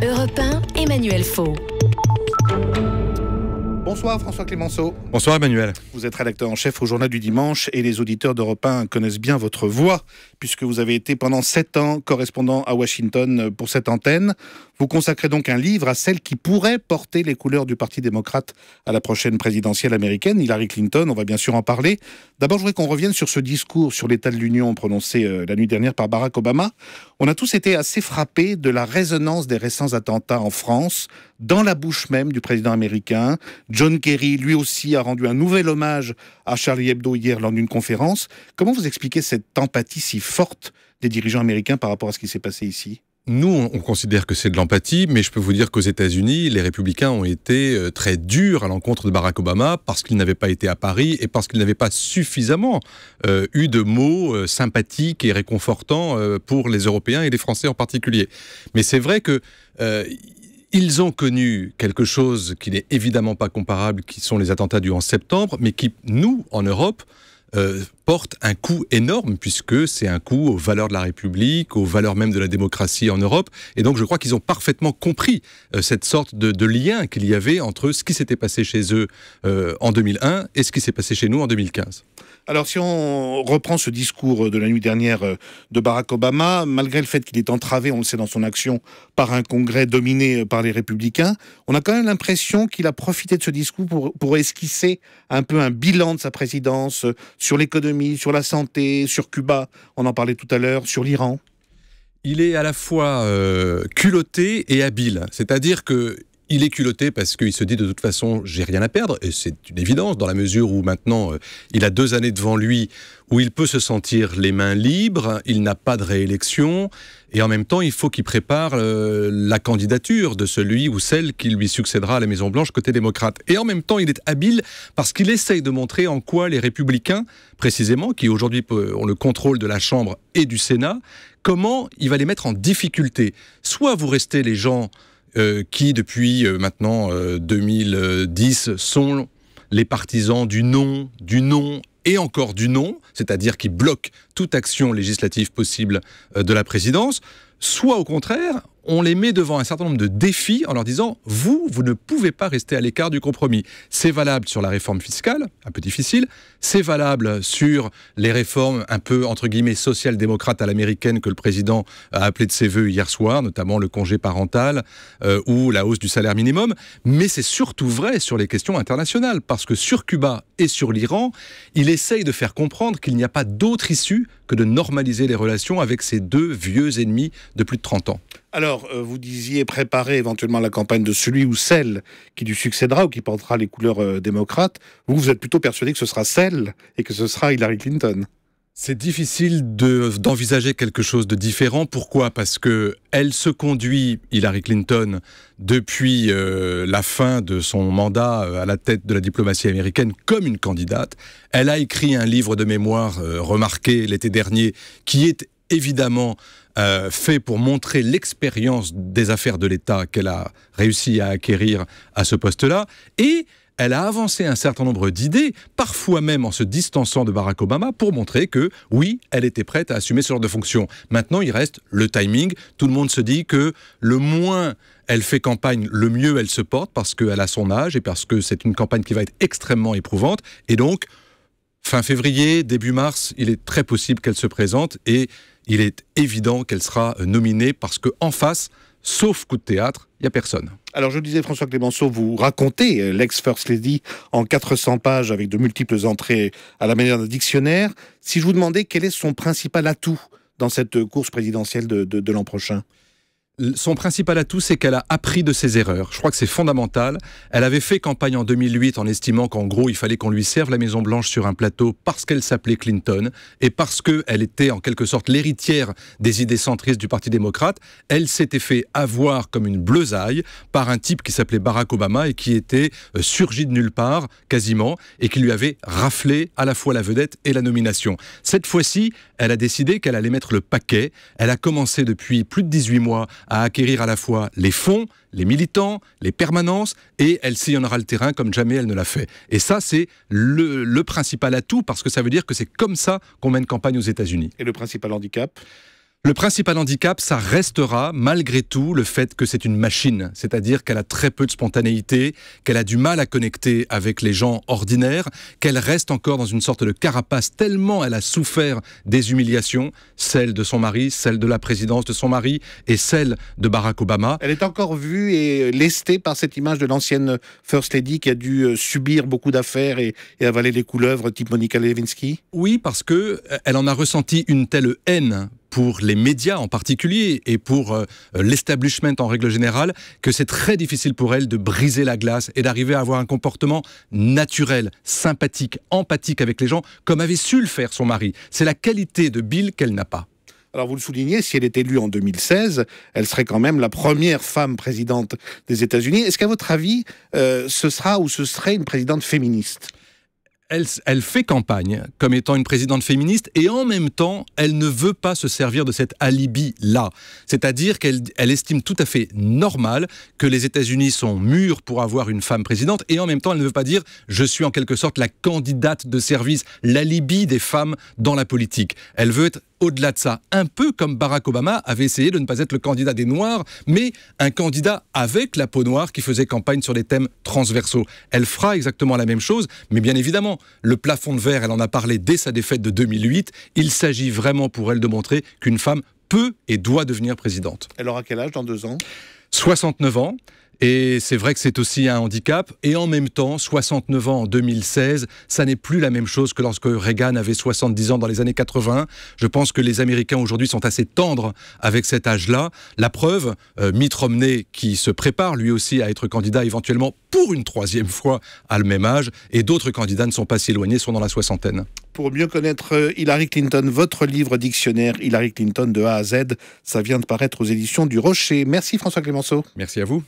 Europe 1, Emmanuel Faux. Bonsoir François Clémenceau. Bonsoir Emmanuel. Vous êtes rédacteur en chef au Journal du Dimanche et les auditeurs d'Europe 1 connaissent bien votre voix puisque vous avez été pendant 7 ans correspondant à Washington pour cette antenne. Vous consacrez donc un livre à celle qui pourrait porter les couleurs du Parti démocrate à la prochaine présidentielle américaine, Hillary Clinton. On va bien sûr en parler. D'abord, je voudrais qu'on revienne sur ce discours sur l'état de l'Union prononcé la nuit dernière par Barack Obama. On a tous été assez frappés de la résonance des récents attentats en France, dans la bouche même du président américain. John Kerry, lui aussi, a rendu un nouvel hommage à Charlie Hebdo hier lors d'une conférence. Comment vous expliquez cette empathie si forte des dirigeants américains par rapport à ce qui s'est passé ici ? Nous, on considère que c'est de l'empathie, mais je peux vous dire qu'aux États-Unis, les républicains ont été très durs à l'encontre de Barack Obama parce qu'il n'avait pas été à Paris et parce qu'il n'avait pas suffisamment eu de mots sympathiques et réconfortants pour les Européens et les Français en particulier. Mais c'est vrai que ils ont connu quelque chose qui n'est évidemment pas comparable, qui sont les attentats du 11 septembre, mais qui, nous, en Europe, porte un coup énorme, puisque c'est un coup aux valeurs de la République, aux valeurs même de la démocratie en Europe. Et donc je crois qu'ils ont parfaitement compris cette sorte de lien qu'il y avait entre ce qui s'était passé chez eux en 2001 et ce qui s'est passé chez nous en 2015. Alors si on reprend ce discours de la nuit dernière de Barack Obama, malgré le fait qu'il est entravé, on le sait dans son action, par un congrès dominé par les républicains, on a quand même l'impression qu'il a profité de ce discours pour esquisser un peu un bilan de sa présidence sur l'économie, sur la santé, sur Cuba, on en parlait tout à l'heure, sur l'Iran. Il est à la fois culotté et habile, c'est-à-dire que il est culotté parce qu'il se dit de toute façon j'ai rien à perdre, et c'est une évidence dans la mesure où maintenant il a 2 années devant lui où il peut se sentir les mains libres, il n'a pas de réélection, et en même temps il faut qu'il prépare la candidature de celui ou celle qui lui succédera à la Maison-Blanche côté démocrate. Et en même temps il est habile parce qu'il essaye de montrer en quoi les républicains, précisément, qui aujourd'hui ont le contrôle de la Chambre et du Sénat, comment il va les mettre en difficulté. Soit vous restez les gens qui, depuis maintenant 2010, sont les partisans du non et encore du non, c'est-à-dire qui bloquent toute action législative possible de la présidence, soit au contraire, on les met devant un certain nombre de défis en leur disant « vous ne pouvez pas rester à l'écart du compromis ». C'est valable sur la réforme fiscale, un peu difficile, c'est valable sur les réformes un peu, entre guillemets, social-démocrates à l'américaine que le président a appelé de ses voeux hier soir, notamment le congé parental ou la hausse du salaire minimum, mais c'est surtout vrai sur les questions internationales, parce que sur Cuba et sur l'Iran, il essaye de faire comprendre qu'il n'y a pas d'autre issue que de normaliser les relations avec ces 2 vieux ennemis de plus de 30 ans. Alors, vous disiez préparer éventuellement la campagne de celui ou celle qui lui succédera ou qui portera les couleurs démocrates. Vous êtes plutôt persuadé que ce sera celle et que ce sera Hillary Clinton. C'est difficile d'envisager quelque chose de différent. Pourquoi ? Parce que elle se conduit, Hillary Clinton, depuis la fin de son mandat à la tête de la diplomatie américaine, comme une candidate. Elle a écrit un livre de mémoire remarqué l'été dernier, qui est évidemment fait pour montrer l'expérience des affaires de l'État qu'elle a réussi à acquérir à ce poste-là. Et elle a avancé un certain nombre d'idées, parfois même en se distançant de Barack Obama, pour montrer que, oui, elle était prête à assumer ce genre de fonction. Maintenant, il reste le timing. Tout le monde se dit que le moins elle fait campagne, le mieux elle se porte, parce qu'elle a son âge et parce que c'est une campagne qui va être extrêmement éprouvante. Et donc, fin février, début mars, il est très possible qu'elle se présente et il est évident qu'elle sera nominée parce qu'en face, sauf coup de théâtre, il n'y a personne. Alors je disais, François Clémenceau, vous racontez l'ex-First Lady en 400 pages avec de multiples entrées à la manière d'un dictionnaire. Si je vous demandais quel est son principal atout dans cette course présidentielle de l'an prochain ? Son principal atout, c'est qu'elle a appris de ses erreurs. Je crois que c'est fondamental. Elle avait fait campagne en 2008 en estimant qu'en gros, il fallait qu'on lui serve la Maison-Blanche sur un plateau parce qu'elle s'appelait Clinton et parce qu'elle était en quelque sorte l'héritière des idées centristes du Parti démocrate. Elle s'était fait avoir comme une bleusaille par un type qui s'appelait Barack Obama et qui était surgi de nulle part, quasiment, et qui lui avait raflé à la fois la vedette et la nomination. Cette fois-ci, elle a décidé qu'elle allait mettre le paquet. Elle a commencé depuis plus de 18 mois à acquérir à la fois les fonds, les militants, les permanences, et elle sillonnera le terrain comme jamais elle ne l'a fait. Et ça, c'est le principal atout, parce que ça veut dire que c'est comme ça qu'on mène campagne aux États-Unis. Et le principal handicap ? Le principal handicap, ça restera malgré tout le fait que c'est une machine, c'est-à-dire qu'elle a très peu de spontanéité, qu'elle a du mal à connecter avec les gens ordinaires, qu'elle reste encore dans une sorte de carapace tellement elle a souffert des humiliations, celle de son mari, celle de la présidence de son mari et celle de Barack Obama. Elle est encore vue et lestée par cette image de l'ancienne First Lady qui a dû subir beaucoup d'affaires et avaler les couleuvres type Monica Lewinsky. Oui, parce que elle en a ressenti une telle haine pour les médias en particulier et pour l'establishment en règle générale, que c'est très difficile pour elle de briser la glace et d'arriver à avoir un comportement naturel, sympathique, empathique avec les gens, comme avait su le faire son mari. C'est la qualité de Bill qu'elle n'a pas. Alors vous le soulignez, si elle est élue en 2016, elle serait quand même la première femme présidente des États-Unis. Est-ce qu'à votre avis, ce serait une présidente féministe ? Elle fait campagne comme étant une présidente féministe et en même temps, elle ne veut pas se servir de cet alibi-là. C'est-à-dire qu'elle estime tout à fait normal que les États-Unis sont mûrs pour avoir une femme présidente et en même temps, elle ne veut pas dire « je suis en quelque sorte la candidate de service », l'alibi des femmes dans la politique. Elle veut être au-delà de ça, un peu comme Barack Obama avait essayé de ne pas être le candidat des Noirs, mais un candidat avec la peau noire qui faisait campagne sur des thèmes transversaux. Elle fera exactement la même chose, mais bien évidemment, le plafond de verre, elle en a parlé dès sa défaite de 2008. Il s'agit vraiment pour elle de montrer qu'une femme peut et doit devenir présidente. Elle aura quel âge dans 2 ans ? 69 ans. Et c'est vrai que c'est aussi un handicap. Et en même temps, 69 ans en 2016, ça n'est plus la même chose que lorsque Reagan avait 70 ans dans les années 80. Je pense que les Américains aujourd'hui sont assez tendres avec cet âge-là. La preuve, Mitt Romney, qui se prépare lui aussi à être candidat éventuellement pour une 3e fois à le même âge, et d'autres candidats ne sont pas si éloignés, sont dans la soixantaine. Pour mieux connaître Hillary Clinton, votre livre dictionnaire Hillary Clinton de A à Z, ça vient de paraître aux éditions du Rocher. Merci François Clémenceau. Merci à vous.